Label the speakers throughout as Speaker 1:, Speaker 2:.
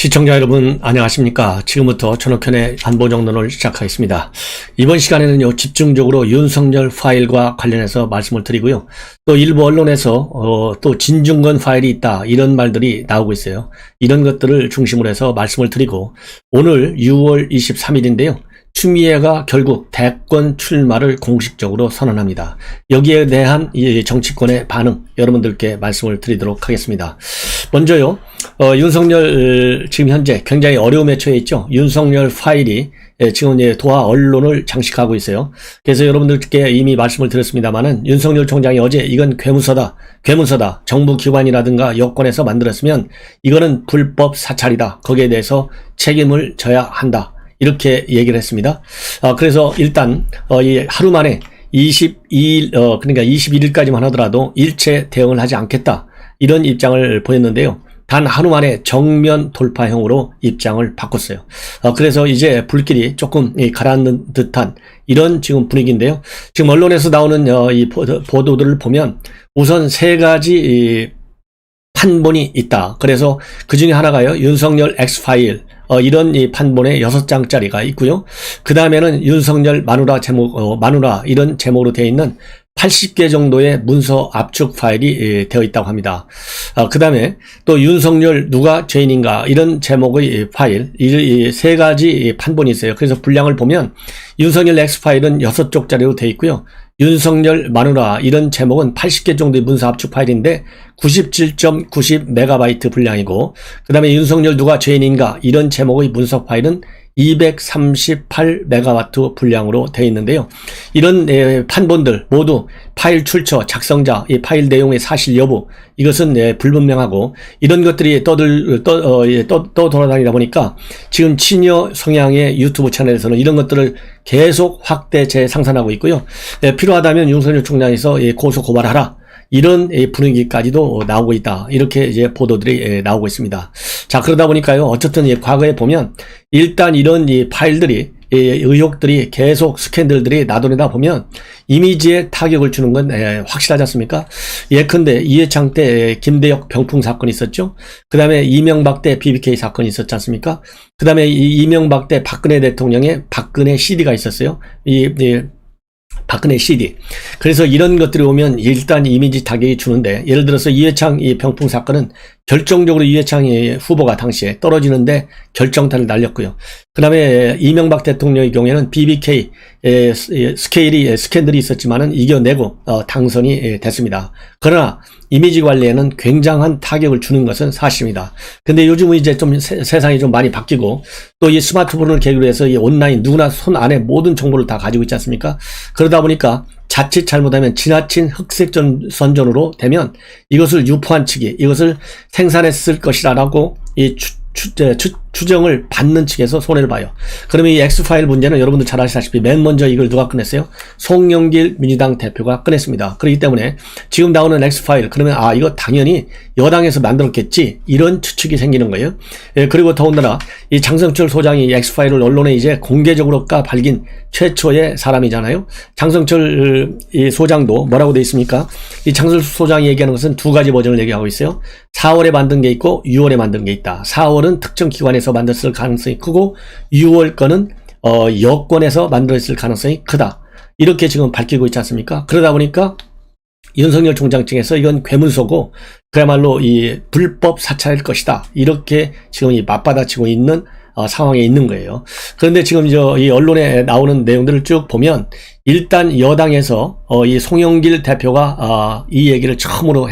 Speaker 1: 시청자 여러분 안녕하십니까. 지금부터 전옥현의 안보정론을 시작하겠습니다. 이번 시간에는요 집중적으로 윤석열 파일과 관련해서 말씀을 드리고요, 또 일부 언론에서 또 진중권 파일이 있다 이런 말들이 나오고 있어요. 이런 것들을 중심으로 해서 말씀을 드리고, 오늘 6월 23일인데요 추미애가 결국 대권 출마를 공식적으로 선언합니다. 여기에 대한 이 정치권의 반응 여러분들께 말씀을 드리도록 하겠습니다. 먼저요, 윤석열 지금 현재 굉장히 어려움에 처해 있죠. 윤석열 파일이 지금 도하 언론을 장식하고 있어요. 그래서 여러분들께 이미 말씀을 드렸습니다만은, 윤석열 총장이 어제 이건 괴문서다, 정부 기관이라든가 여권에서 만들었으면 이거는 불법 사찰이다, 거기에 대해서 책임을 져야 한다, 이렇게 얘기를 했습니다. 그래서 일단 이 하루 만에 22일 그러니까 21일까지만 하더라도 일체 대응을 하지 않겠다, 이런 입장을 보였는데요. 단 하루 만에 정면 돌파형으로 입장을 바꿨어요. 그래서 이제 불길이 조금 가라앉는 듯한 이런 지금 분위기인데요. 지금 언론에서 나오는 이 보도들을 보면 우선 세 가지 판본이 있다. 그래서 그 중에 하나가요, 윤석열 X파일, 이런 이 판본에 6장짜리가 있고요. 그 다음에는 윤석열 마누라 제목, 마누라 이런 제목으로 되어 있는 80개 정도의 문서 압축 파일이 되어 있다고 합니다. 그 다음에 또 윤석열 누가 죄인인가 이런 제목의 파일, 이 세 가지 판본이 있어요. 그래서 분량을 보면 윤석열 X 파일은 6쪽짜리로 되어 있고요. 윤석열 마누라 이런 제목은 80개 정도의 문서 압축 파일인데 97.90MB 분량이고, 그 다음에 윤석열 누가 죄인인가 이런 제목의 문서 파일은 238MW 분량으로 되어 있는데요. 이런 판본들 모두 파일 출처, 작성자, 이 파일 내용의 사실 여부, 이것은 불분명하고, 이런 것들이 돌아다니다 보니까 지금 친여 성향의 유튜브 채널에서는 이런 것들을 계속 확대 재생산하고 있고요. 필요하다면 윤석열 총장에서 고소 고발하라, 이런 분위기까지도 나오고 있다, 이렇게 이제 보도들이 나오고 있습니다. 자, 그러다 보니까요, 어쨌든 과거에 보면 일단 이런 이 파일들이, 의혹들이 계속 스캔들들이 나돌아다 보면 이미지에 타격을 주는 건 확실하지 않습니까? 예컨대 이해창 때 김대혁 병풍 사건이 있었죠. 그 다음에 이명박 때 BBK 사건이 있었지 않습니까? 그 다음에 이명박 때 박근혜 대통령의 박근혜 CD가 있었어요. 박근혜 CD. 그래서 이런 것들이 오면 일단 이미지 타격이 주는데, 예를 들어서 이해창 이 병풍 사건은 결정적으로 이해창 후보가 당시에 떨어지는데 결정타를 날렸고요. 그 다음에 이명박 대통령의 경우에는 BBK 스캔들이 있었지만은 이겨내고 당선이 됐습니다. 그러나 이미지 관리에는 굉장한 타격을 주는 것은 사실입니다. 근데 요즘은 이제 좀 세상이 좀 많이 바뀌고, 또 이 스마트폰을 계기로 해서 이 온라인 누구나 손 안에 모든 정보를 다 가지고 있지 않습니까? 그러다 보니까 자칫 잘못하면 지나친 흑색선전으로 되면 이것을 유포한 측이 이것을 생산했을 것이라고 이 추정을 받는 측에서 손해를 봐요. 그러면 이 X파일 문제는 여러분들 잘 아시다시피 맨 먼저 이걸 누가 꺼냈어요? 송영길 민주당 대표가 꺼냈습니다. 그렇기 때문에 지금 나오는 X파일, 그러면 이거 당연히 여당에서 만들었겠지, 이런 추측이 생기는 거예요. 그리고 더군다나 이 장성철 소장이 X파일을 언론에 이제 공개적으로 밝힌 최초의 사람이잖아요. 장성철 이 소장도 뭐라고 돼 있습니까? 이 장성철 소장이 얘기하는 것은 두 가지 버전을 얘기하고 있어요. 4월에 만든 게 있고 6월에 만든 게 있다. 4월은 특정 기관에서 만들었을 가능성이 크고 6월 거는 여권에서 만들었을 가능성이 크다, 이렇게 지금 밝히고 있지 않습니까? 그러다 보니까 윤석열 총장 측에서 이건 괴문서고 그야말로 이 불법 사찰일 것이다, 이렇게 지금 맞받아치고 있는 상황에 있는 거예요. 그런데 지금 이 언론에 나오는 내용들을 쭉 보면 일단 여당에서 이 송영길 대표가 이 얘기를 처음으로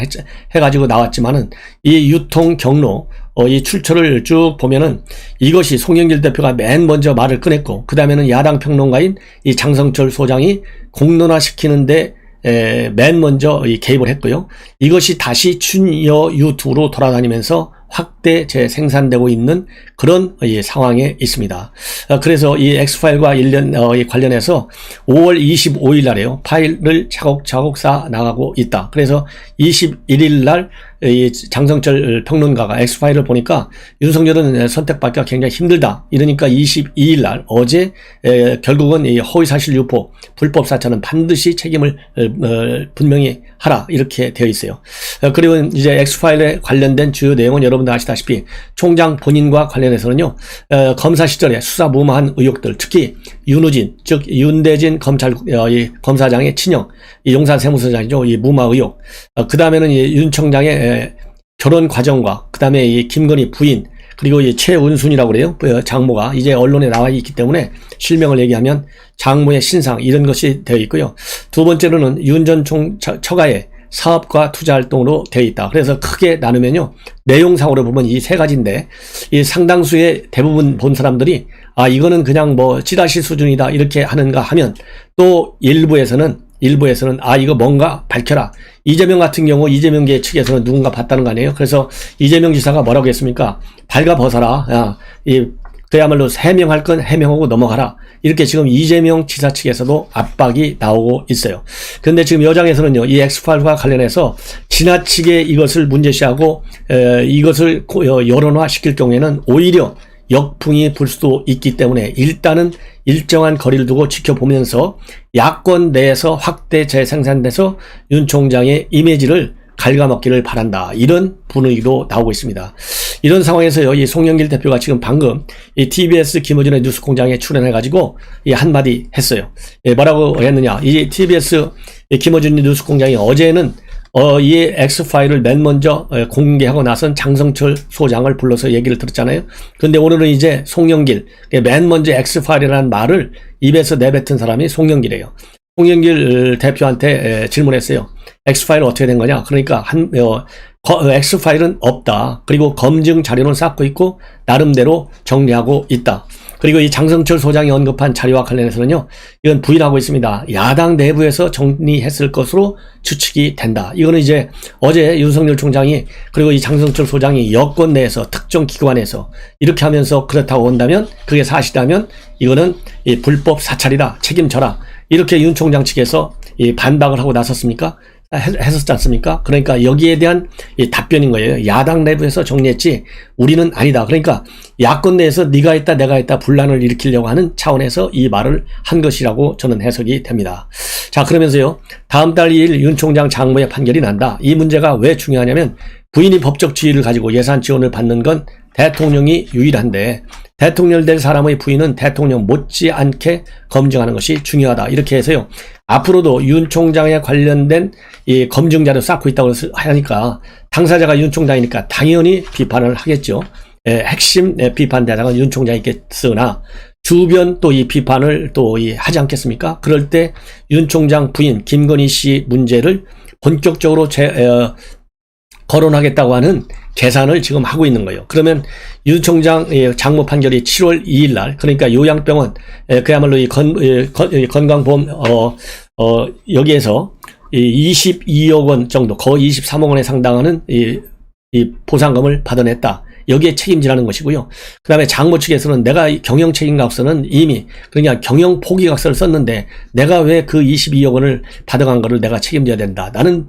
Speaker 1: 해가지고 나왔지만은 이 유통 경로, 이 출처를 쭉 보면은 이것이 송영길 대표가 맨 먼저 말을 꺼냈고, 그 다음에는 야당 평론가인 이 장성철 소장이 공론화시키는데 맨 먼저 개입을 했고요. 이것이 다시 친여 유튜브로 돌아다니면서 확대 재생산되고 있는 그런 상황에 있습니다. 그래서 이 X파일과 관련해서 5월 25일 날에요, 파일을 차곡차곡 쌓아 나가고 있다. 그래서 21일 날 이 장성철 평론가가 X파일을 보니까 윤석열은 선택받기가 굉장히 힘들다, 이러니까 22일 날 어제 결국은 이 허위사실 유포, 불법 사찰은 반드시 책임을 분명히 하라, 이렇게 되어 있어요. 그리고 이제 X파일에 관련된 주요 내용은 여러분 여러분들 아시다시피 총장 본인과 관련해서는요, 검사 시절에 수사 무마한 의혹들, 특히 윤우진, 즉 윤대진 검사장의 친형, 이 용산 세무서장이죠, 이 무마 의혹, 그 다음에는 윤 청장의 결혼 과정과 그 다음에 이 김건희 부인, 그리고 이 최은순이라고 그래요. 장모가 이제 언론에 나와 있기 때문에 실명을 얘기하면 장모의 신상 이런 것이 되어 있고요. 두 번째로는 윤 전 처가의 사업과 투자 활동으로 되어 있다. 그래서 크게 나누면요, 내용상으로 보면 이 세 가지인데, 이 상당수의 대부분 본 사람들이 이거는 그냥 뭐 찌라시 수준이다 이렇게 하는가 하면, 또 일부에서는 이거 뭔가 밝혀라. 이재명 같은 경우 이재명계 측에서는 누군가 봤다는 거 아니에요. 그래서 이재명 지사가 뭐라고 했습니까? 발가 벗어라. 그야말로 해명할 건 해명하고 넘어가라. 이렇게 지금 이재명 지사 측에서도 압박이 나오고 있어요. 그런데 지금 여당에서는요, 이 엑스파일과 관련해서 지나치게 이것을 문제시하고 이것을 여론화시킬 경우에는 오히려 역풍이 불 수도 있기 때문에 일단은 일정한 거리를 두고 지켜보면서 야권 내에서 확대 재생산돼서 윤 총장의 이미지를 갉아먹기를 바란다. 이런 분위기도 나오고 있습니다. 이런 상황에서요, 이 송영길 대표가 지금 방금 이 TBS 김어준의 뉴스공장에 출연해가지고 이 한마디 했어요. 뭐라고 했느냐. 이 TBS 김어준 뉴스공장이 어제는 이 X파일을 맨 먼저 공개하고 나선 장성철 소장을 불러서 얘기를 들었잖아요. 그런데 오늘은 이제 송영길, 맨 먼저 X파일이라는 말을 입에서 내뱉은 사람이 송영길이에요. 송영길 대표한테 질문했어요. X파일 어떻게 된 거냐? 그러니까 X파일은 없다. 그리고 검증 자료는 쌓고 있고 나름대로 정리하고 있다. 그리고 이 장성철 소장이 언급한 자료와 관련해서는요, 이건 부인하고 있습니다. 야당 내부에서 정리했을 것으로 추측이 된다. 이거는 이제 어제 윤석열 총장이, 그리고 이 장성철 소장이 여권 내에서 특정 기관에서 이렇게 하면서 그렇다고 본다면, 그게 사실이라면 이거는 이 불법 사찰이다. 책임져라. 이렇게 윤 총장 측에서 이 반박을 하고 나섰습니까? 했었지 않습니까? 그러니까 여기에 대한 이 답변인 거예요. 야당 내부에서 정리했지 우리는 아니다. 그러니까 야권 내에서 네가 있다 내가 있다 분란을 일으키려고 하는 차원에서 이 말을 한 것이라고 저는 해석이 됩니다. 자, 그러면서요, 다음 달 2일 윤 총장 장모의 판결이 난다. 이 문제가 왜 중요하냐면 부인이 법적 지위를 가지고 예산 지원을 받는 건 대통령이 유일한데 대통령 될 사람의 부인은 대통령 못지않게 검증하는 것이 중요하다. 이렇게 해서요, 앞으로도 윤 총장에 관련된 이 검증 자료 쌓고 있다고 하니까 당사자가 윤 총장이니까 당연히 비판을 하겠죠. 핵심 비판 대상은 윤 총장이겠으나 주변 또 이 비판을 또 하지 않겠습니까? 그럴 때 윤 총장 부인 김건희 씨 문제를 본격적으로 거론하겠다고 하는 계산을 지금 하고 있는 거예요. 그러면 윤 총장 장모 판결이 7월 2일 날, 그러니까 요양병원 그야말로 이 건강보험 여기에서 22억 원 정도, 거의 23억 원에 상당하는 이 보상금을 받아냈다. 여기에 책임지라는 것이고요. 그 다음에 장모 측에서는 내가 경영 책임각서는 이미 그러니까 경영 포기각서를 썼는데 내가 왜 그 22억 원을 받아간 거를 내가 책임져야 된다. 나는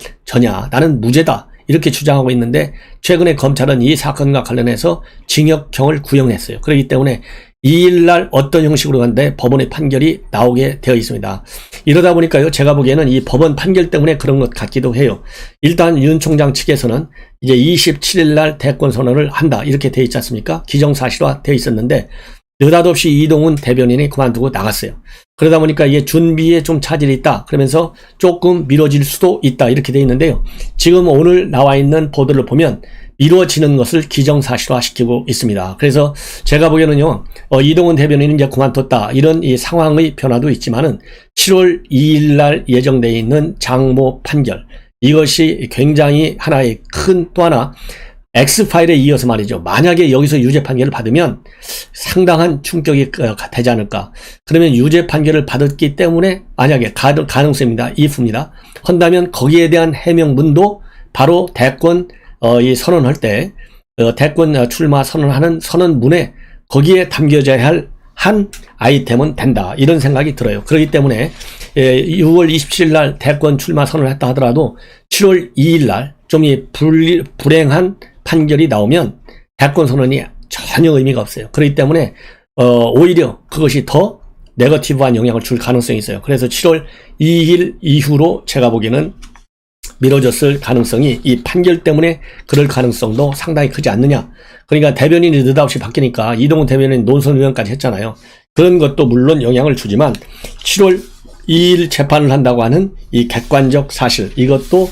Speaker 1: 나는 무죄다. 이렇게 주장하고 있는데 최근에 검찰은 이 사건과 관련해서 징역형을 구형했어요. 그렇기 때문에 2일날 어떤 형식으로 간데 법원의 판결이 나오게 되어 있습니다. 이러다 보니까요, 제가 보기에는 이 법원 판결 때문에 그런 것 같기도 해요. 일단 윤 총장 측에서는 이제 27일날 대권 선언을 한다. 이렇게 되어 있지 않습니까? 기정사실화 되어 있었는데 느닷없이 이동훈 대변인이 그만두고 나갔어요. 그러다 보니까 이게 준비에 좀 차질이 있다. 그러면서 조금 미뤄질 수도 있다. 이렇게 되어 있는데요. 지금 오늘 나와 있는 보도를 보면 미뤄지는 것을 기정사실화 시키고 있습니다. 그래서 제가 보기에는요, 이동훈 대변인이 이제 그만뒀다. 이런 이 상황의 변화도 있지만은 7월 2일 날 예정되어 있는 장모 판결. 이것이 굉장히 하나의 큰 또 하나 X파일에 이어서 말이죠. 만약에 여기서 유죄 판결을 받으면 상당한 충격이 되지 않을까. 그러면 유죄 판결을 받았기 때문에 만약에 가능성입니다. if입니다. 한다면 거기에 대한 해명문도 바로 대권 선언할 때 대권 출마 선언하는 선언문에 거기에 담겨져야 할 한 아이템은 된다. 이런 생각이 들어요. 그렇기 때문에 6월 27일 날 대권 출마 선언을 했다 하더라도 7월 2일 날 좀 불행한 판결이 나오면 대권 선언이 전혀 의미가 없어요. 그렇기 때문에 오히려 그것이 더 네거티브한 영향을 줄 가능성이 있어요. 그래서 7월 2일 이후로 제가 보기에는 미뤄졌을 가능성이 이 판결 때문에 그럴 가능성도 상당히 크지 않느냐. 그러니까 대변인이 느닷없이 바뀌니까 이동훈 대변인 논설위원까지 했잖아요. 그런 것도 물론 영향을 주지만 7월 2일 재판을 한다고 하는 이 객관적 사실, 이것도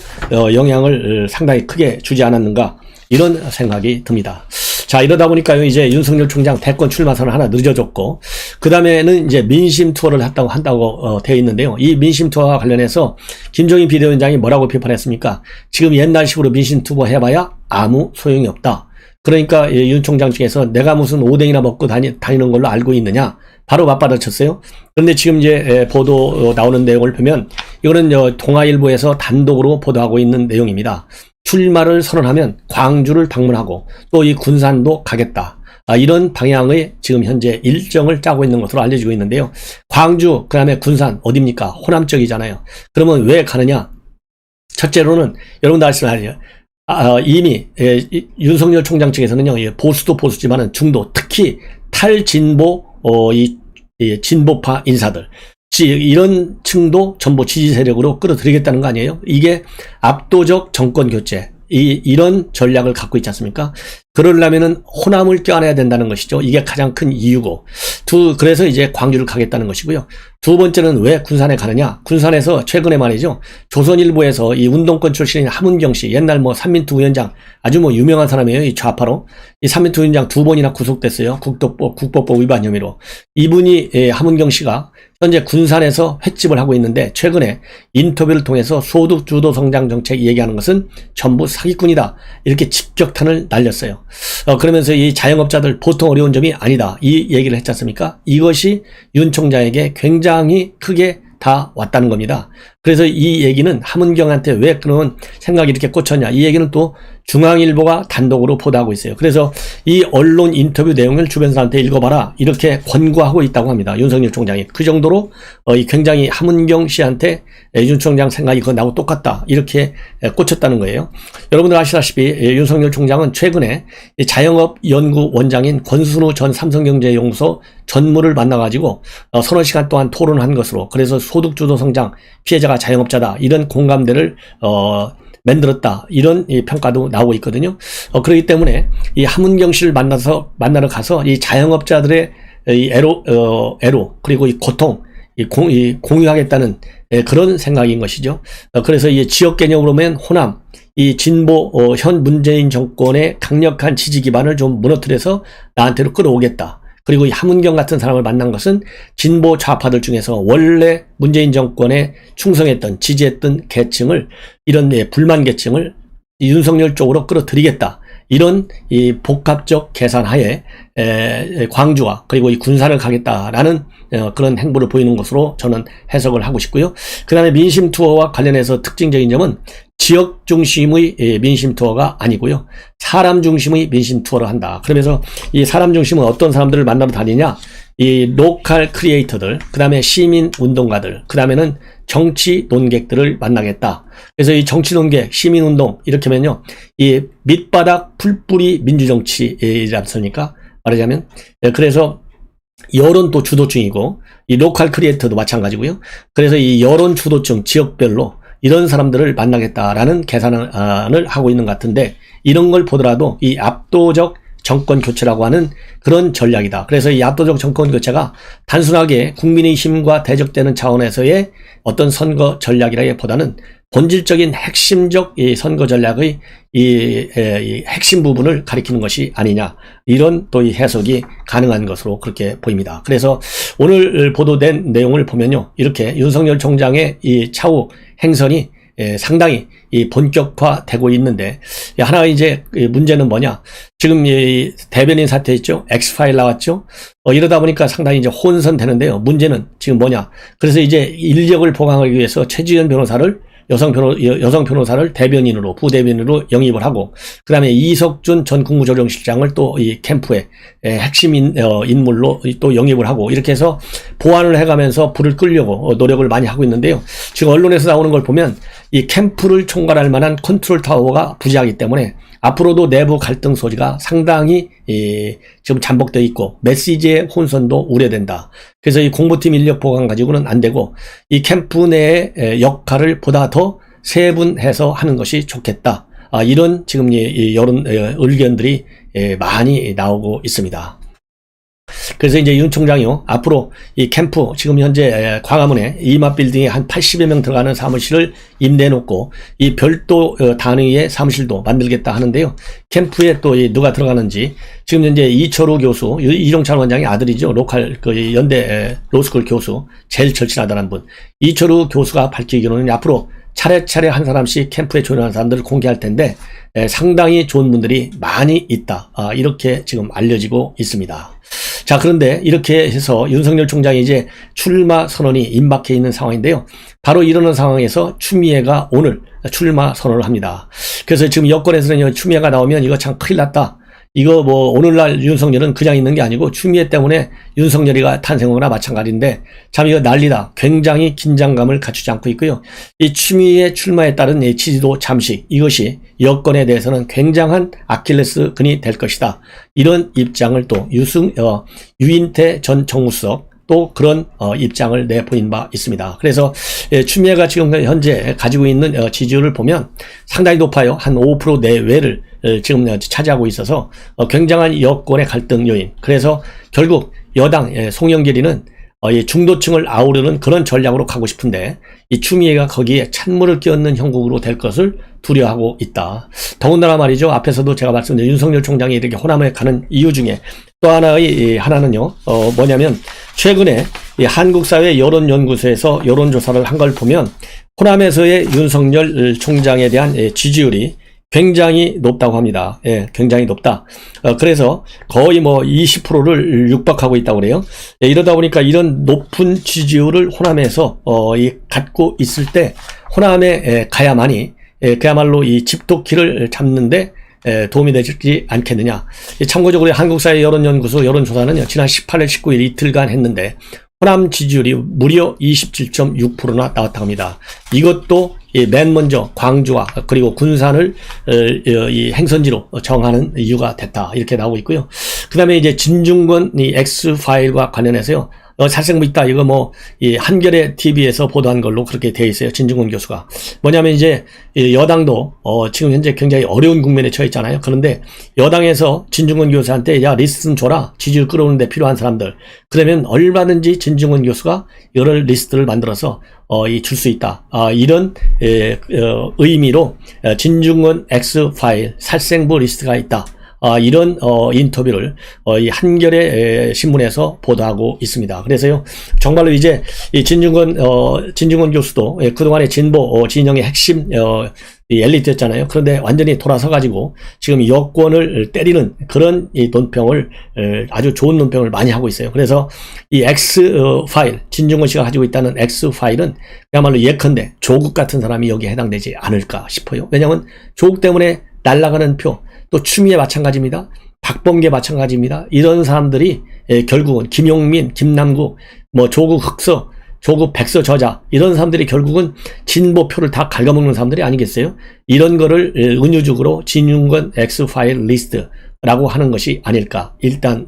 Speaker 1: 영향을 상당히 크게 주지 않았는가, 이런 생각이 듭니다. 자, 이러다 보니까요, 이제 윤석열 총장 대권 출마 선언 하나 늦어졌고, 그 다음에는 이제 민심 투어를 한다고 되어 있는데요. 이 민심 투어와 관련해서 김종인 비대위원장이 뭐라고 비판했습니까? 지금 옛날식으로 민심 투어 해봐야 아무 소용이 없다. 그러니까 윤 총장 측에서 내가 무슨 오뎅이나 먹고 다니는 걸로 알고 있느냐, 바로 맞받아쳤어요. 그런데 지금 이제 보도 나오는 내용을 보면 이거는 동아일보에서 단독으로 보도하고 있는 내용입니다. 출마를 선언하면 광주를 방문하고 또 이 군산도 가겠다. 이런 방향의 지금 현재 일정을 짜고 있는 것으로 알려지고 있는데요. 광주, 그 다음에 군산 어딥니까? 호남 쪽이잖아요. 그러면 왜 가느냐? 첫째로는 여러분도 아시잖아요. 이미 윤석열 총장 측에서는요, 보수도 보수지만은 중도, 특히 탈진보 진보파 인사들, 이런 층도 전부 지지 세력으로 끌어들이겠다는 거 아니에요? 이게 압도적 정권 교체, 이런 전략을 갖고 있지 않습니까? 그러려면은 호남을 껴안아야 된다는 것이죠. 이게 가장 큰 이유고. 그래서 이제 광주를 가겠다는 것이고요. 두 번째는 왜 군산에 가느냐? 군산에서 최근에 말이죠. 조선일보에서 이 운동권 출신인 하문경 씨, 옛날 삼민투 위원장, 아주 유명한 사람이에요. 이 좌파로. 이 삼민투 위원장 2번이나 구속됐어요. 국법법 위반 혐의로. 이분이, 하문경 씨가 현재 군산에서 횟집을 하고 있는데, 최근에 인터뷰를 통해서 소득 주도 성장 정책 얘기하는 것은 전부 사기꾼이다, 이렇게 직격탄을 날렸어요. 그러면서 이 자영업자들 보통 어려운 점이 아니다, 이 얘기를 했지 않습니까? 이것이 윤 총장에게 굉장히 크게 다 왔다는 겁니다. 그래서 이 얘기는 하문경한테 왜 그런 생각이 이렇게 꽂혔냐, 이 얘기는 또 중앙일보가 단독으로 보도하고 있어요. 그래서 이 언론 인터뷰 내용을 주변 사람한테 읽어봐라, 이렇게 권고하고 있다고 합니다. 윤석열 총장이. 그 정도로 굉장히 하문경 씨한테 윤 총장 생각이 그거 똑같다, 이렇게 꽂혔다는 거예요. 여러분들 아시다시피 윤석열 총장은 최근에 자영업 연구 원장인 권순우 전 삼성경제연구소 전무를 만나가지고 서너 시간 동안 토론한 것으로, 그래서 소득주도 성장, 피해자가 자영업자다, 이런 공감대를 만들었다, 이런 평가도 나오고 있거든요. 그렇기 때문에 이 하문경 씨를 만나러 가서 이 자영업자들의 이 애로, 그리고 이 고통, 공유하겠다는 그런 생각인 것이죠. 그래서 이 지역 개념으로 보면 호남, 이 진보, 현 문재인 정권의 강력한 지지 기반을 좀 무너뜨려서 나한테로 끌어오겠다. 그리고 이 하문경 같은 사람을 만난 것은 진보 좌파들 중에서 원래 문재인 정권에 충성했던, 지지했던 계층을, 이런 불만 계층을 윤석열 쪽으로 끌어들이겠다, 이런 이 복합적 계산하에 광주와 그리고 이 군산을 가겠다라는 그런 행보를 보이는 것으로 저는 해석을 하고 싶고요. 그 다음에 민심 투어와 관련해서 특징적인 점은 지역 중심의 민심 투어가 아니고요, 사람 중심의 민심 투어를 한다. 그러면서 이 사람 중심은 어떤 사람들을 만나러 다니냐? 이 로컬 크리에이터들, 그 다음에 시민 운동가들, 그 다음에는 정치 논객들을 만나겠다. 그래서 이 정치 논객, 시민 운동, 이렇게 하면요, 이 밑바닥 풀뿌리 민주정치이지 않습니까? 말하자면. 그래서 여론도 주도층이고, 이 로컬 크리에이터도 마찬가지고요. 그래서 이 여론 주도층 지역별로 이런 사람들을 만나겠다라는 계산을 하고 있는 것 같은데, 이런 걸 보더라도 이 압도적 정권 교체라고 하는 그런 전략이다. 그래서 이 압도적 정권 교체가 단순하게 국민의 힘과 대적되는 차원에서의 어떤 선거 전략이라기보다는 본질적인 핵심적 이 선거 전략의 이 핵심 부분을 가리키는 것이 아니냐, 이런 또 이 해석이 가능한 것으로 그렇게 보입니다. 그래서 오늘 보도된 내용을 보면요, 이렇게 윤석열 총장의 이 차후 행선이 상당히 이 본격화되고 있는데, 하나 이제 문제는 뭐냐? 지금 이 대변인 사태 있죠? X파일 나왔죠? 이러다 보니까 상당히 이제 혼선되는데요. 문제는 지금 뭐냐? 그래서 이제 인력을 보강하기 위해서 최지연 변호사를, 여성 변호사를 대변인으로, 부대변인으로 영입을 하고, 그 다음에 이석준 전 국무조정실장을 또 이 캠프의 핵심 인물로 또 영입을 하고, 이렇게 해서 보완을 해가면서 불을 끌려고 노력을 많이 하고 있는데요. 지금 언론에서 나오는 걸 보면 이 캠프를 총괄할 만한 컨트롤 타워가 부재하기 때문에 앞으로도 내부 갈등 소지가 상당히 지금 잠복되어 있고, 메시지의 혼선도 우려된다. 그래서 이 공보팀 인력 보강 가지고는 안 되고, 이 캠프 내의 역할을 보다 더 세분해서 하는 것이 좋겠다. 이런 지금 이 여론 의견들이 많이 나오고 있습니다. 그래서 이제 윤 총장이요, 앞으로 이 캠프, 지금 현재 광화문에 이마빌딩에 한 80여 명 들어가는 사무실을 임대해 놓고 이 별도 단위의 사무실도 만들겠다 하는데요. 캠프에 또 누가 들어가는지, 지금 현재 이철우 교수, 이종찬 원장의 아들이죠. 로컬 그 연대 로스쿨 교수, 제일 절친하다는 분. 이철우 교수가 밝히기로는 앞으로 차례차례 한 사람씩 캠프에 조인하는 사람들을 공개할 텐데 상당히 좋은 분들이 많이 있다. 이렇게 지금 알려지고 있습니다. 자, 그런데 이렇게 해서 윤석열 총장이 이제 출마 선언이 임박해 있는 상황인데요. 바로 이러는 상황에서 추미애가 오늘 출마 선언을 합니다. 그래서 지금 여권에서는 추미애가 나오면 이거 참 큰일 났다. 이거 뭐 오늘날 윤석열은 그냥 있는 게 아니고 추미애 때문에 윤석열이가 탄생하거나 마찬가지인데 참 이거 난리다. 굉장히 긴장감을 갖추지 않고 있고요. 이 추미애 출마에 따른 지지도 잠식, 이것이 여권에 대해서는 굉장한 아킬레스건이 될 것이다. 이런 입장을 또 유인태 전 정무수석 또 그런 입장을 내보인 바 있습니다. 그래서 추미애가 지금 현재 가지고 있는 지지율을 보면 상당히 높아요. 한 5% 내외를 지금 차지하고 있어서 굉장한 여권의 갈등 요인. 그래서 결국 여당 송영길이는 중도층을 아우르는 그런 전략으로 가고 싶은데 이 추미애가 거기에 찬물을 끼얹는 형국으로 될 것을 두려워하고 있다. 더군다나 말이죠. 앞에서도 제가 말씀드린 윤석열 총장이 이렇게 호남에 가는 이유 중에 또 하나는요. 뭐냐면 최근에 이 한국사회 여론연구소에서 여론조사를 한 걸 보면 호남에서의 윤석열 총장에 대한 지지율이 굉장히 높다고 합니다. 예, 굉장히 높다. 그래서 거의 뭐 20%를 육박하고 있다고 그래요. 예, 이러다 보니까 이런 높은 지지율을 호남에서 갖고 있을 때 호남에 가야만이 그야말로 이 집도키를 잡는데 도움이 되지 않겠느냐. 참고적으로 한국사회 여론연구소 여론조사는 지난 18일, 19일 이틀간 했는데 호남 지지율이 무려 27.6%나 나왔다고 합니다. 이것도 맨 먼저 광주와 그리고 군산을 이 행선지로 정하는 이유가 됐다. 이렇게 나오고 있고요. 그 다음에 이제 진중권 이 X파일과 관련해서요. 살생부 있다. 이거 뭐, 이 한겨레 TV에서 보도한 걸로 그렇게 되어 있어요. 진중권 교수가. 뭐냐면 이제, 여당도, 지금 현재 굉장히 어려운 국면에 처해 있잖아요. 그런데 여당에서 진중권 교수한테, 야, 리스트 좀 줘라. 지지율 끌어오는데 필요한 사람들. 그러면 얼마든지 진중권 교수가 여러 리스트를 만들어서, 줄 수 있다. 이런, 의미로, 진중권 X파일, 살생부 리스트가 있다. 이런 인터뷰를 이 한겨레 신문에서 보도하고 있습니다. 그래서요, 정말로 이제 이 진중권 교수도 그동안의 진보 진영의 핵심 이 엘리트였잖아요. 그런데 완전히 돌아서 가지고 지금 여권을 때리는 그런 이 논평을 아주 좋은 논평을 많이 하고 있어요. 그래서 이 X 파일, 진중권 씨가 가지고 있다는 X 파일은 그야말로 예컨대 조국 같은 사람이 여기에 해당되지 않을까 싶어요. 왜냐하면 조국 때문에 날아가는 표, 또 추미애 마찬가지입니다. 박범계 마찬가지입니다. 이런 사람들이 결국은 김용민, 김남국, 뭐 조국 흑서, 조국 백서 저자, 이런 사람들이 결국은 진보표를 다 갉아먹는 사람들이 아니겠어요? 이런 거를 은유적으로 진중권 X파일 리스트라고 하는 것이 아닐까 일단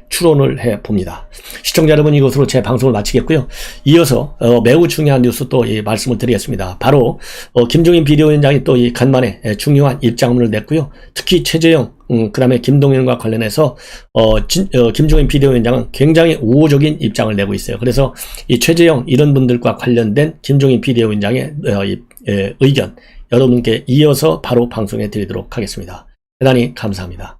Speaker 1: 추론을 해봅니다. 시청자 여러분, 이것으로 제 방송을 마치겠고요. 이어서 매우 중요한 뉴스 또 말씀을 드리겠습니다. 바로 김종인 비대위원장이 또 이 간만에 중요한 입장문을 냈고요. 특히 최재형, 그 다음에 김동연과 관련해서 김종인 비대위원장은 굉장히 우호적인 입장을 내고 있어요. 그래서 이 최재형 이런 분들과 관련된 김종인 비대위원장의 의견 여러분께 이어서 바로 방송해 드리도록 하겠습니다. 대단히 감사합니다.